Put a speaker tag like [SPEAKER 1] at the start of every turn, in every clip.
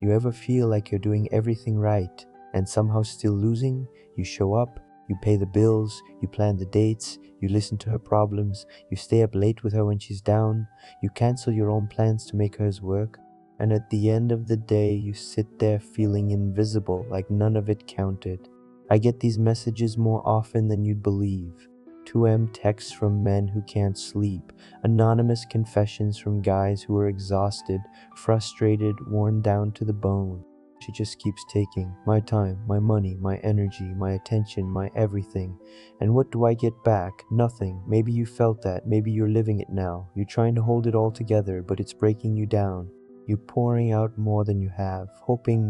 [SPEAKER 1] You ever feel like you're doing everything right and somehow still losing? You show up, you pay the bills, you plan the dates, you listen to her problems, you stay up late with her when she's down, you cancel your own plans to make hers work, and at the end of the day you sit there feeling invisible, like none of it counted. I get these messages more often than you'd believe. 2M texts from men who can't sleep, anonymous confessions from guys who are exhausted, frustrated, worn down to the bone. She just keeps taking my time, my money, my energy, my attention, my everything. And what do I get back? Nothing. Maybe you felt that. Maybe you're living it now. You're trying to hold it all together, but it's breaking you down. You're pouring out more than you have,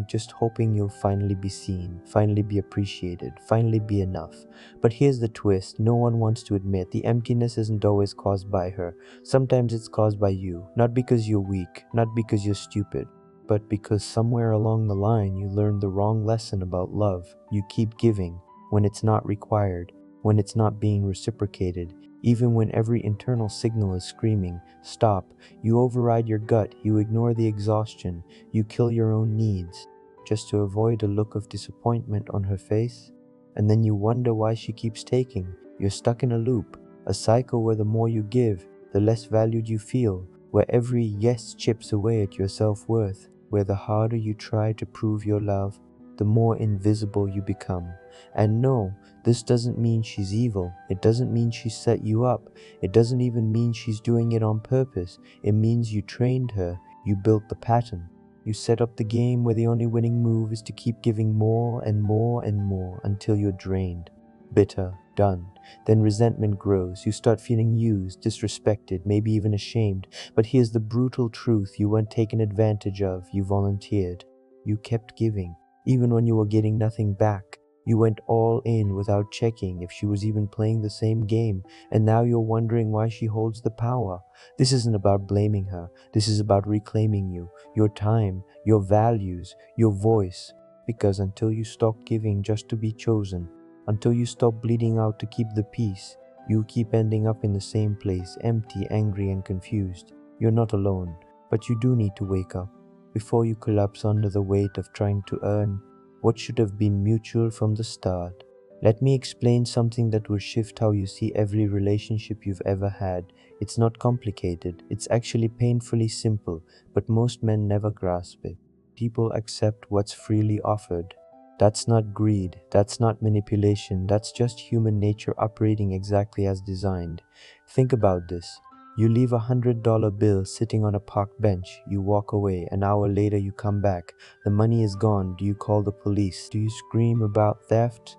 [SPEAKER 1] just hoping you'll finally be seen, finally be appreciated, finally be enough. But here's the twist no one wants to admit the emptiness isn't always caused by her. Sometimes it's caused by you, not because you're weak, not because you're stupid, but because somewhere along the line you learned the wrong lesson about love. You keep giving when it's not required, when it's not being reciprocated, even when every internal signal is screaming, stop. You override your gut, you ignore the exhaustion, you kill your own needs, just to avoid a look of disappointment on her face. And then you wonder why she keeps taking. You're stuck in a loop, a cycle where the more you give, the less valued you feel, where every yes chips away at your self-worth, where the harder you try to prove your love, the more invisible you become. And no, this doesn't mean she's evil. It doesn't mean she set you up. It doesn't even mean she's doing it on purpose. It means you trained her. You built the pattern. You set up the game where the only winning move is to keep giving more and more and more until you're drained, bitter, done. Then resentment grows. You start feeling used, disrespected, maybe even ashamed. But here's the brutal truth. You weren't taken advantage of. You volunteered. You kept giving, even when you were getting nothing back. You went all in without checking if she was even playing the same game, and now you're wondering why she holds the power. This isn't about blaming her. This is about reclaiming you, your time, your values, your voice. Because until you stop giving just to be chosen, until you stop bleeding out to keep the peace, you keep ending up in the same place, empty, angry, and confused. You're not alone, but you do need to wake up before you collapse under the weight of trying to earn what should have been mutual from the start. Let me explain something that will shift how you see every relationship you've ever had. It's not complicated, it's actually painfully simple, but most men never grasp it. People accept what's freely offered. That's not greed, that's not manipulation, that's just human nature operating exactly as designed. Think about this. You leave $100 bill sitting on a park bench, you walk away, an hour later you come back. The money is gone. Do you call the police? Do you scream about theft?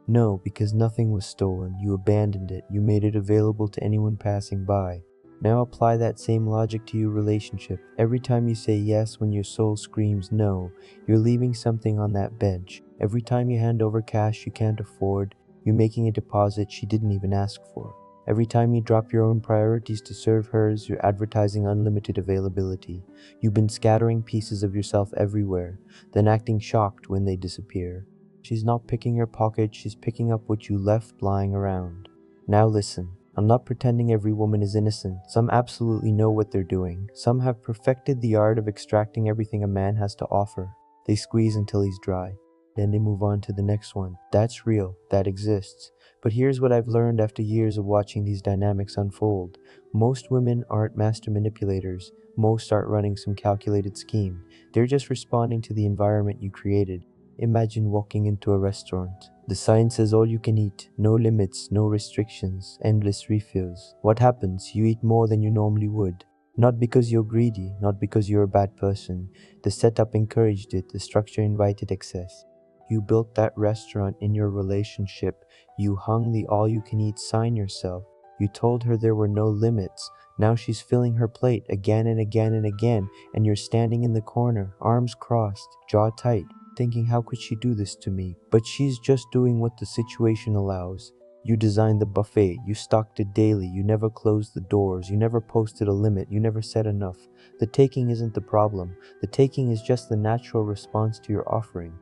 [SPEAKER 1] No, because nothing was stolen. You abandoned it. You made it available to anyone passing by. Now apply that same logic to your relationship. Every time you say yes when your soul screams no, you're leaving something on that bench. Every time you hand over cash you can't afford, you're making a deposit she didn't even ask for. Every time you drop your own priorities to serve hers, you're advertising unlimited availability. You've been scattering pieces of yourself everywhere, then acting shocked when they disappear. She's not picking your pocket, she's picking up what you left lying around. Now listen, I'm not pretending every woman is innocent. Some absolutely know what they're doing. Some have perfected the art of extracting everything a man has to offer. They squeeze until he's dry. Then they move on to the next one. That's real, that exists. But here's what I've learned after years of watching these dynamics unfold. Most women aren't master manipulators. Most aren't running some calculated scheme. They're just responding to the environment you created. Imagine walking into a restaurant. The sign says all you can eat, no limits, no restrictions, endless refills. What happens? You eat more than you normally would. Not because you're greedy, not because you're a bad person. The setup encouraged it, the structure invited excess. You built that restaurant in your relationship. You hung the all-you-can-eat sign yourself. You told her there were no limits. Now she's filling her plate again and again and again, and you're standing in the corner, arms crossed, jaw tight, thinking how could she do this to me? But she's just doing what the situation allows. You designed the buffet, you stocked it daily, you never closed the doors, you never posted a limit, you never said enough. The taking isn't the problem. The taking is just the natural response to your offering.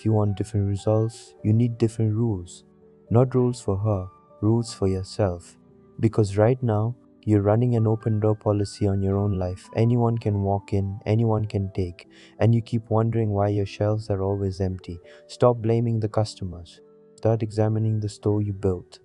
[SPEAKER 1] If you want different results, you need different rules. Not rules for her, rules for yourself. Because right now, You're running an open door policy on your own life. Anyone can walk in, anyone can take, and you keep wondering why your shelves are always empty. Stop blaming the customers. Start examining the store you built.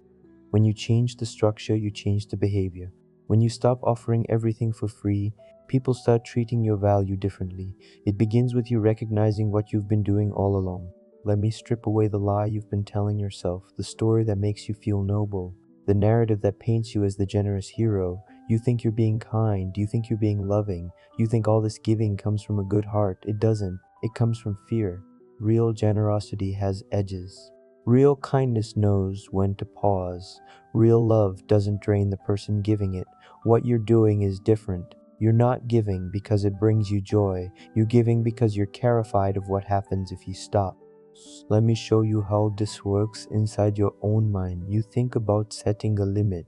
[SPEAKER 1] When you change the structure, you change the behavior. When you stop offering everything for free, people start treating your value differently. It begins with you recognizing what you've been doing all along. Let me strip away the lie you've been telling yourself, the story that makes you feel noble, the narrative that paints you as the generous hero. You think you're being kind, you think you're being loving, you think all this giving comes from a good heart. It doesn't. It comes from fear. Real generosity has edges. Real kindness knows when to pause. Real love doesn't drain the person giving it. What you're doing is different. You're not giving because it brings you joy. You're giving because you're terrified of what happens if you stop. Let me show you how this works inside your own mind. You think about setting a limit,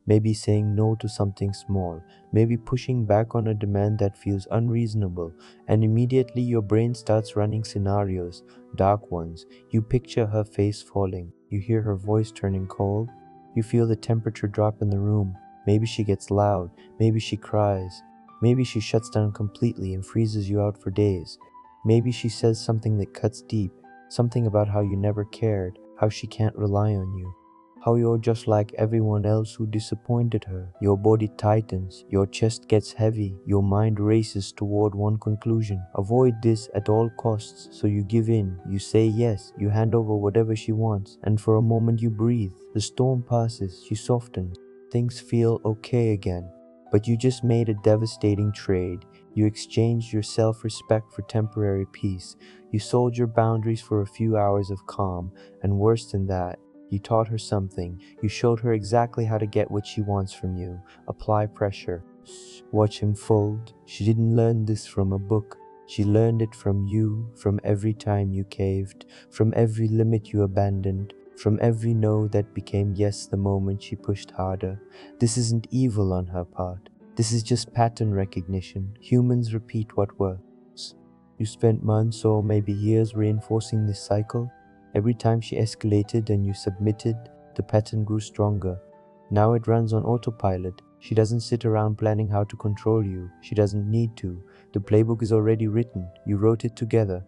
[SPEAKER 1] maybe saying no to something small, maybe pushing back on a demand that feels unreasonable, and immediately your brain starts running scenarios, dark ones. You picture her face falling, you hear her voice turning cold, you feel the temperature drop in the room. Maybe she gets loud, maybe she cries, maybe she shuts down completely and freezes you out for days. Maybe she says something that cuts deep. Something about how you never cared, how she can't rely on you, how you're just like everyone else who disappointed her. Your body tightens, your chest gets heavy, your mind races toward one conclusion: avoid this at all costs. So you give in, you say yes, you hand over whatever she wants, and for a moment you breathe. The storm passes, you soften, things feel okay again. But you just made a devastating trade. You exchanged your self-respect for temporary peace. You sold your boundaries for a few hours of calm, and worse than that, you taught her something. You showed her exactly how to get what she wants from you. Apply pressure. Watch him fold. She didn't learn this from a book. She learned it from you, from every time you caved, from every limit you abandoned, from every no that became yes the moment she pushed harder. This isn't evil on her part. This is just pattern recognition. Humans repeat what works. You spent months or maybe years reinforcing this cycle. Every time she escalated and you submitted, the pattern grew stronger. Now it runs on autopilot. She doesn't sit around planning how to control you. She doesn't need to. The playbook is already written. You wrote it together.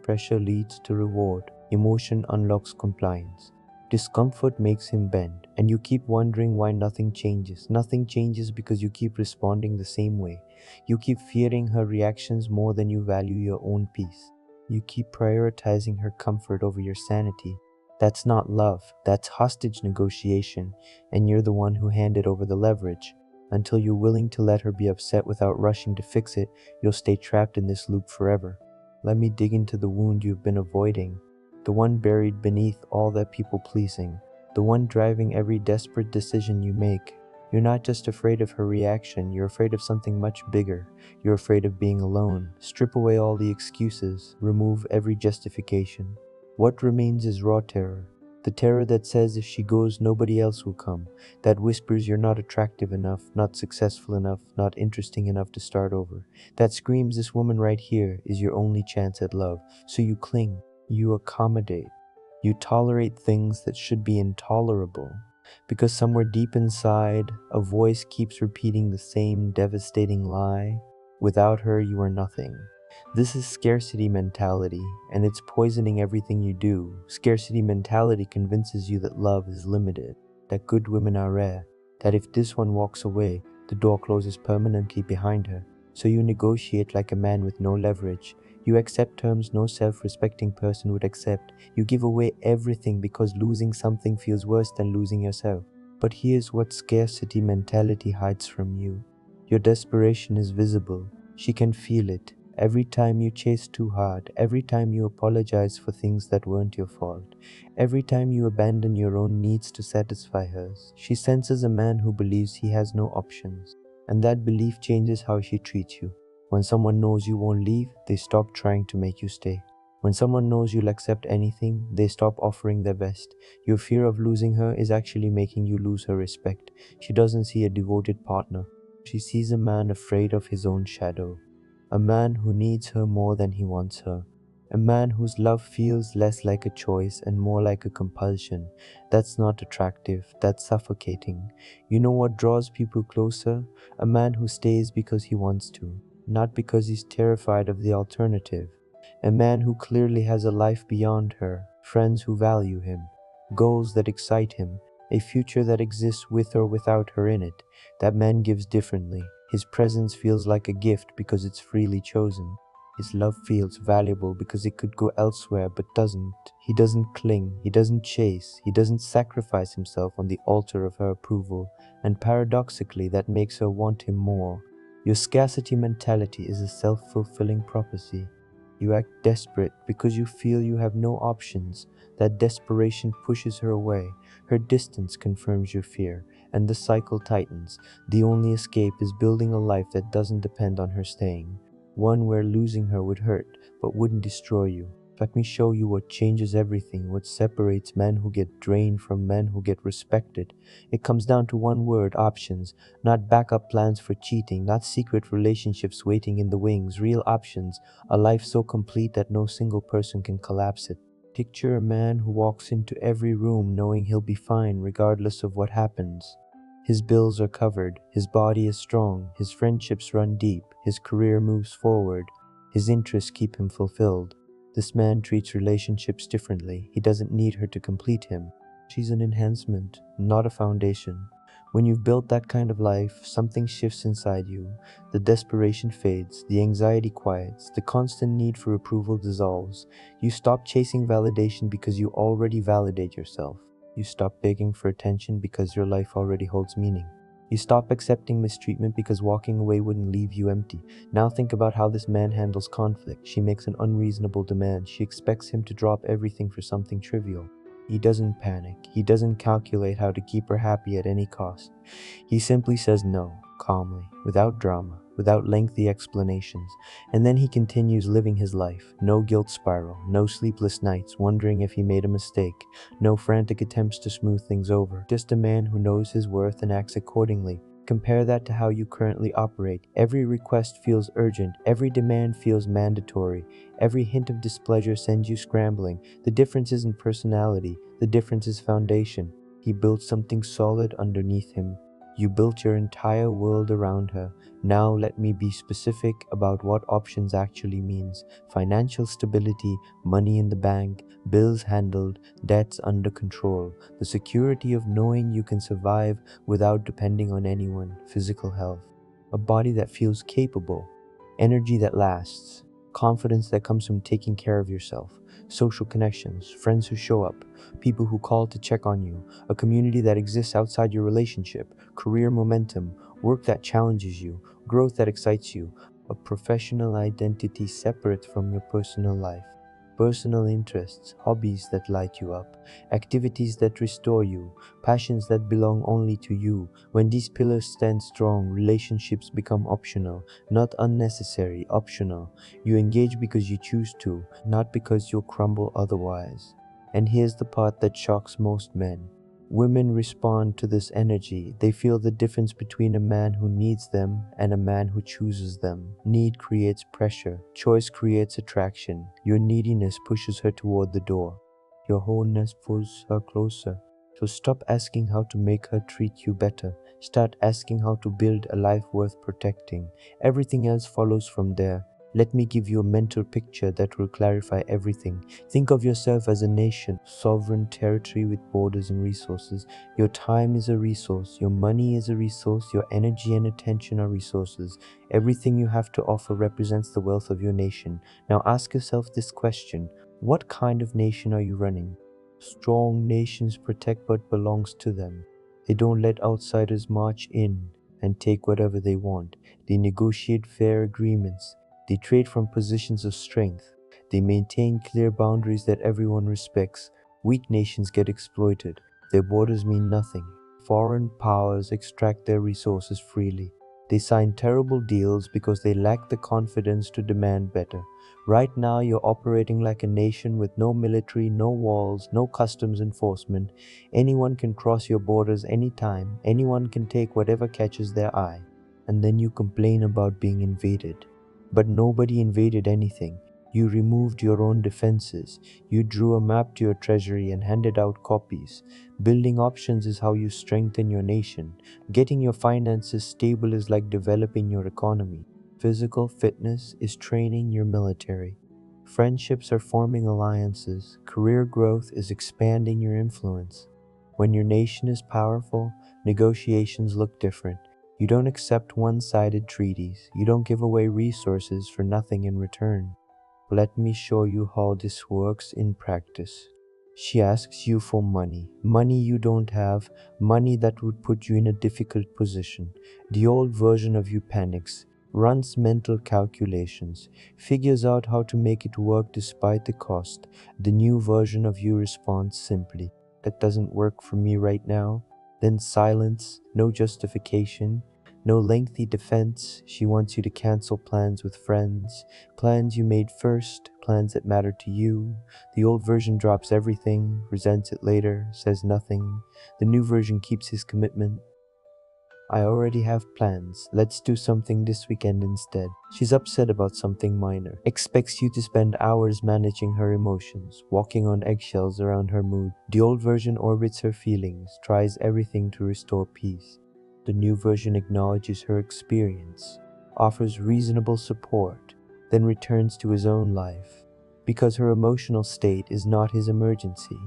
[SPEAKER 1] Pressure leads to reward. Emotion unlocks compliance. Discomfort makes him bend, and you keep wondering why nothing changes. Nothing changes because you keep responding the same way. You keep fearing her reactions more than you value your own peace. You keep prioritizing her comfort over your sanity. That's not love, that's hostage negotiation, and you're the one who handed over the leverage. Until you're willing to let her be upset without rushing to fix it, you'll stay trapped in this loop forever. Let me dig into the wound you've been avoiding, the one buried beneath all that people-pleasing, the one driving every desperate decision you make. You're not just afraid of her reaction, you're afraid of something much bigger. You're afraid of being alone. Strip away all the excuses, remove every justification. What remains is raw terror. The terror that says if she goes, nobody else will come. That whispers you're not attractive enough, not successful enough, not interesting enough to start over. That screams this woman right here is your only chance at love. So you cling, you accommodate, you tolerate things that should be intolerable. Because somewhere deep inside, a voice keeps repeating the same devastating lie. Without her, you are nothing. This is scarcity mentality, and it's poisoning everything you do. Scarcity mentality convinces you that love is limited, that good women are rare, that if this one walks away, the door closes permanently behind her. So you negotiate like a man with no leverage. You accept terms no self-respecting person would accept. You give away everything because losing something feels worse than losing yourself. But here's what scarcity mentality hides from you. Your desperation is visible. She can feel it. Every time you chase too hard, every time you apologize for things that weren't your fault, every time you abandon your own needs to satisfy hers, she senses a man who believes he has no options, and that belief changes how she treats you. When someone knows you won't leave, they stop trying to make you stay. When someone knows you'll accept anything, they stop offering their best. Your fear of losing her is actually making you lose her respect. She doesn't see a devoted partner. She sees a man afraid of his own shadow. A man who needs her more than he wants her. A man whose love feels less like a choice and more like a compulsion. That's not attractive, that's suffocating. You know what draws people closer? A man who stays because he wants to, not because he's terrified of the alternative. A man who clearly has a life beyond her, friends who value him, goals that excite him, a future that exists with or without her in it. That man gives differently. His presence feels like a gift because it's freely chosen. His love feels valuable because it could go elsewhere but doesn't. He doesn't cling, he doesn't chase, he doesn't sacrifice himself on the altar of her approval, and paradoxically that makes her want him more. Your scarcity mentality is a self-fulfilling prophecy. You act desperate because you feel you have no options. That desperation pushes her away. Her distance confirms your fear, and the cycle tightens. The only escape is building a life that doesn't depend on her staying. One where losing her would hurt, but wouldn't destroy you. Let me show you what changes everything, what separates men who get drained from men who get respected. It comes down to one word: options. Not backup plans for cheating, not secret relationships waiting in the wings, real options. A life so complete that no single person can collapse it. Picture a man who walks into every room knowing he'll be fine regardless of what happens. His bills are covered, his body is strong, his friendships run deep, his career moves forward, his interests keep him fulfilled. This man treats relationships differently. He doesn't need her to complete him. She's an enhancement, not a foundation. When you've built that kind of life, something shifts inside you. The desperation fades, the anxiety quiets, the constant need for approval dissolves. You stop chasing validation because you already validate yourself. You stop begging for attention because your life already holds meaning. You stop accepting mistreatment because walking away wouldn't leave you empty. Now think about how this man handles conflict. She makes an unreasonable demand. She expects him to drop everything for something trivial. He doesn't panic. He doesn't calculate how to keep her happy at any cost. He simply says no, calmly, without drama, without lengthy explanations. And then he continues living his life. No guilt spiral, no sleepless nights wondering if he made a mistake, no frantic attempts to smooth things over. Just a man who knows his worth and acts accordingly. Compare that to how you currently operate. Every request feels urgent. Every demand feels mandatory. Every hint of displeasure sends you scrambling. The difference isn't personality. The difference is foundation. He built something solid underneath him. You built your entire world around her. Now let me be specific about what options actually means. Financial stability, money in the bank, bills handled, debts under control. The security of knowing you can survive without depending on anyone. Physical health. A body that feels capable. Energy that lasts. Confidence that comes from taking care of yourself. Social connections. Friends who show up. People who call to check on you. A community that exists outside your relationship. Career momentum. Work that challenges you. Growth that excites you. A professional identity separate from your personal life. Personal interests, hobbies that light you up, activities that restore you, passions that belong only to you. When these pillars stand strong, relationships become optional, not unnecessary, optional. You engage because you choose to, not because you'll crumble otherwise. And here's the part that shocks most men. Women respond to this energy. They feel the difference between a man who needs them and a man who chooses them. Need creates pressure. Choice creates attraction. Your neediness pushes her toward the door. Your wholeness pulls her closer. So stop asking how to make her treat you better. Start asking how to build a life worth protecting. Everything else follows from there. Let me give you a mental picture that will clarify everything. Think of yourself as a nation, sovereign territory with borders and resources. Your time is a resource, your money is a resource, your energy and attention are resources. Everything you have to offer represents the wealth of your nation. Now ask yourself this question: what kind of nation are you running? Strong nations protect what belongs to them. They don't let outsiders march in and take whatever they want. They negotiate fair agreements. They trade from positions of strength. They maintain clear boundaries that everyone respects. Weak nations get exploited. Their borders mean nothing. Foreign powers extract their resources freely. They sign terrible deals because they lack the confidence to demand better. Right now, you're operating like a nation with no military, no walls, no customs enforcement. Anyone can cross your borders anytime. Anyone can take whatever catches their eye. And then you complain about being invaded. But nobody invaded anything. You removed your own defenses. You drew a map to your treasury and handed out copies. Building options is how you strengthen your nation. Getting your finances stable is like developing your economy. Physical fitness is training your military. Friendships are forming alliances. Career growth is expanding your influence. When your nation is powerful, negotiations look different. You don't accept one-sided treaties. You don't give away resources for nothing in return. Let me show you how this works in practice. She asks you for money. Money you don't have. Money that would put you in a difficult position. The old version of you panics, runs mental calculations, figures out how to make it work despite the cost. The new version of you responds simply, "That doesn't work for me right now." Then silence, no justification, no lengthy defense. She wants you to cancel plans with friends, plans you made first, plans that matter to you. The old version drops everything, resents it later, says nothing. The new version keeps his commitment. "I already have plans. Let's do something this weekend instead." She's upset about something minor, expects you to spend hours managing her emotions, walking on eggshells around her mood. The old version orbits her feelings, tries everything to restore peace. The new version acknowledges her experience, offers reasonable support, then returns to his own life. Because her emotional state is not his emergency,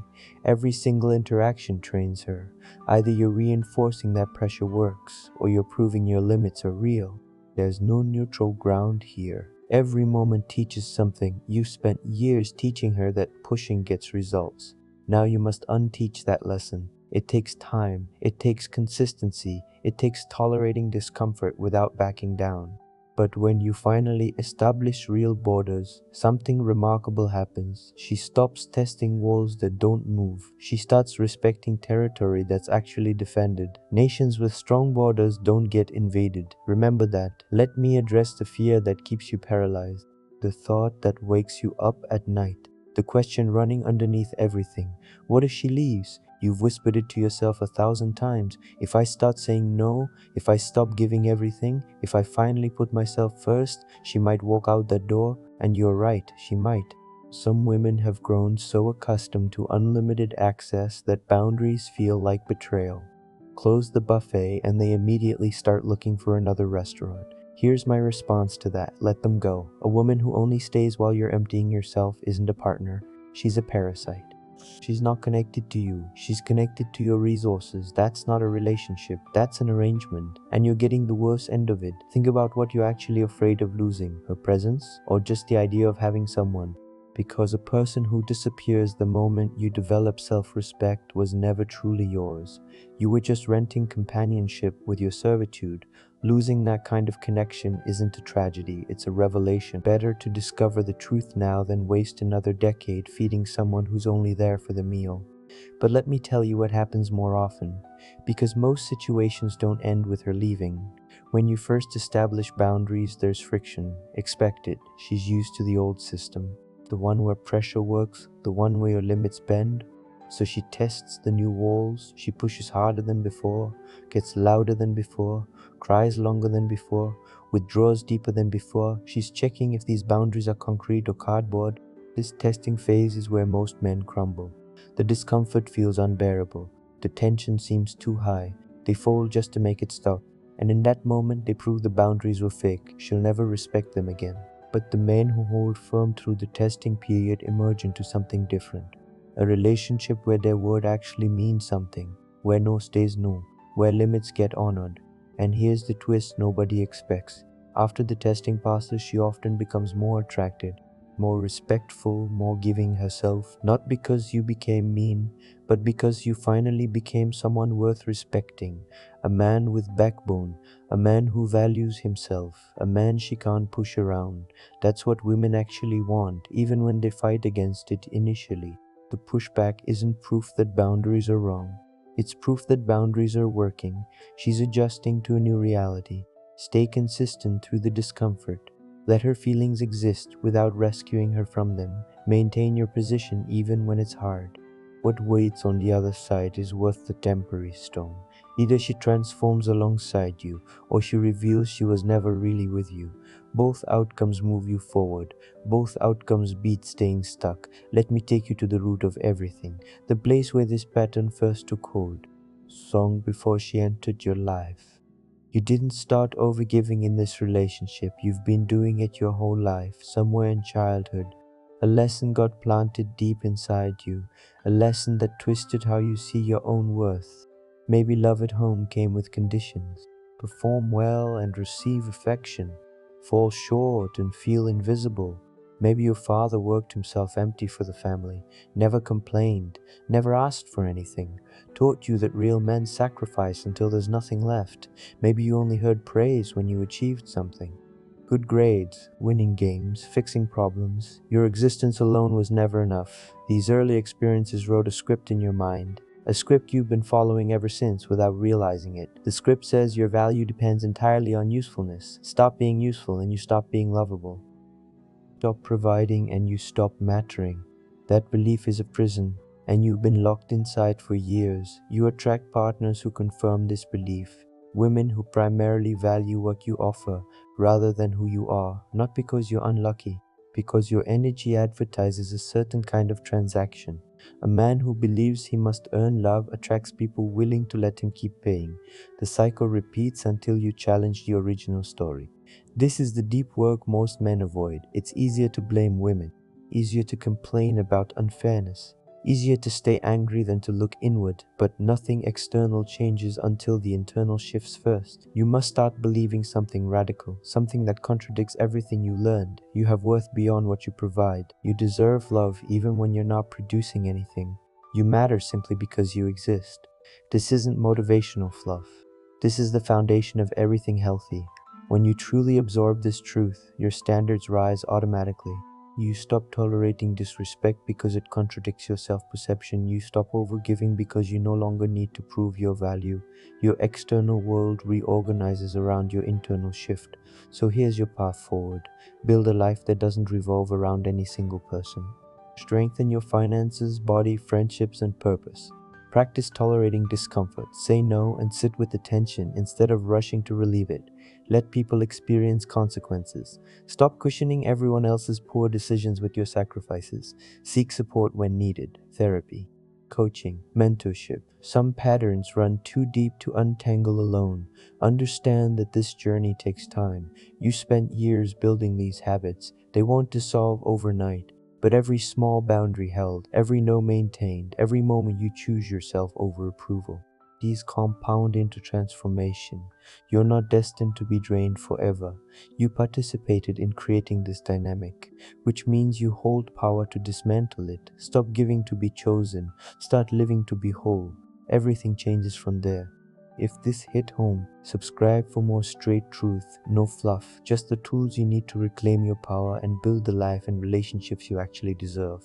[SPEAKER 1] every single interaction trains her. Either you're reinforcing that pressure works, or you're proving your limits are real. There's no neutral ground here. Every moment teaches something. You spent years teaching her that pushing gets results. Now you must unteach that lesson. It takes time. It takes consistency. It takes tolerating discomfort without backing down. But when you finally establish real borders, something remarkable happens. She stops testing walls that don't move. She starts respecting territory that's actually defended. Nations with strong borders don't get invaded. Remember that. Let me address the fear that keeps you paralyzed. The thought that wakes you up at night. The question running underneath everything. What if she leaves? You've whispered it to yourself 1,000 times. If I start saying no, if I stop giving everything, if I finally put myself first, she might walk out that door, and you're right, she might. Some women have grown so accustomed to unlimited access that boundaries feel like betrayal. Close the buffet and they immediately start looking for another restaurant. Here's my response to that: let them go. A woman who only stays while you're emptying yourself isn't a partner, she's a parasite. She's not connected to you. She's connected to your resources. That's not a relationship. That's an arrangement. And you're getting the worst end of it. Think about what you're actually afraid of losing. Her presence? Or just the idea of having someone? Because a person who disappears the moment you develop self-respect was never truly yours. You were just renting companionship with your servitude. Losing that kind of connection isn't a tragedy, it's a revelation. Better to discover the truth now than waste another decade feeding someone who's only there for the meal. But let me tell you what happens more often. Because most situations don't end with her leaving. When you first establish boundaries, there's friction. Expect it. She's used to the old system. The one where pressure works, the one where your limits bend. So she tests the new walls, she pushes harder than before, gets louder than before, cries longer than before, withdraws deeper than before. She's checking if these boundaries are concrete or cardboard. This testing phase is where most men crumble. The discomfort feels unbearable. The tension seems too high. They fold just to make it stop. And in that moment, they prove the boundaries were fake. She'll never respect them again. But the men who hold firm through the testing period emerge into something different. A relationship where their word actually means something, where no stays no, where limits get honored. And here's the twist nobody expects. After the testing passes, she often becomes more attracted, more respectful, more giving herself, not because you became mean, but because you finally became someone worth respecting, a man with backbone, a man who values himself, a man she can't push around. That's what women actually want, even when they fight against it initially. The pushback isn't proof that boundaries are wrong. It's proof that boundaries are working. She's adjusting to a new reality. Stay consistent through the discomfort. Let her feelings exist without rescuing her from them. Maintain your position even when it's hard. What waits on the other side is worth the temporary storm. Either she transforms alongside you, or she reveals she was never really with you. Both outcomes move you forward. Both outcomes beat staying stuck. Let me take you to the root of everything, the place where this pattern first took hold. Long before she entered your life. You didn't start overgiving in this relationship. You've been doing it your whole life, somewhere in childhood. A lesson got planted deep inside you, a lesson that twisted how you see your own worth. Maybe love at home came with conditions. Perform well and receive affection. Fall short and feel invisible. Maybe your father worked himself empty for the family, never complained, never asked for anything, taught you that real men sacrifice until there's nothing left. Maybe you only heard praise when you achieved something. Good grades, winning games, fixing problems. Your existence alone was never enough. These early experiences wrote a script in your mind. A script you've been following ever since without realizing it. The script says your value depends entirely on usefulness. Stop being useful and you stop being lovable. Stop providing and you stop mattering. That belief is a prison, and you've been locked inside for years. You attract partners who confirm this belief. Women who primarily value what you offer rather than who you are, not because you're unlucky, because your energy advertises a certain kind of transaction. A man who believes he must earn love attracts people willing to let him keep paying. The cycle repeats until you challenge the original story. This is the deep work most men avoid. It's easier to blame women, easier to complain about unfairness, easier to stay angry than to look inward, but nothing external changes until the internal shifts first. You must start believing something radical, something that contradicts everything you learned. You have worth beyond what you provide. You deserve love even when you're not producing anything. You matter simply because you exist. This isn't motivational fluff. This is the foundation of everything healthy. When you truly absorb this truth, your standards rise automatically. You stop tolerating disrespect because it contradicts your self-perception. You stop overgiving because you no longer need to prove your value. Your external world reorganizes around your internal shift. So here's your path forward. Build a life that doesn't revolve around any single person. Strengthen your finances, body, friendships, and purpose. Practice tolerating discomfort. Say no and sit with the tension instead of rushing to relieve it. Let people experience consequences. Stop cushioning everyone else's poor decisions with your sacrifices. Seek support when needed. Therapy, coaching, mentorship. Some patterns run too deep to untangle alone. Understand that this journey takes time. You spent years building these habits. They won't dissolve overnight. But every small boundary held, every no maintained, every moment you choose yourself over approval, these compound into transformation. You're not destined to be drained forever. You participated in creating this dynamic, which means you hold power to dismantle it. Stop giving to be chosen. Start living to be whole. Everything changes from there. If this hit home, subscribe for more straight truth, no fluff, just the tools you need to reclaim your power and build the life and relationships you actually deserve.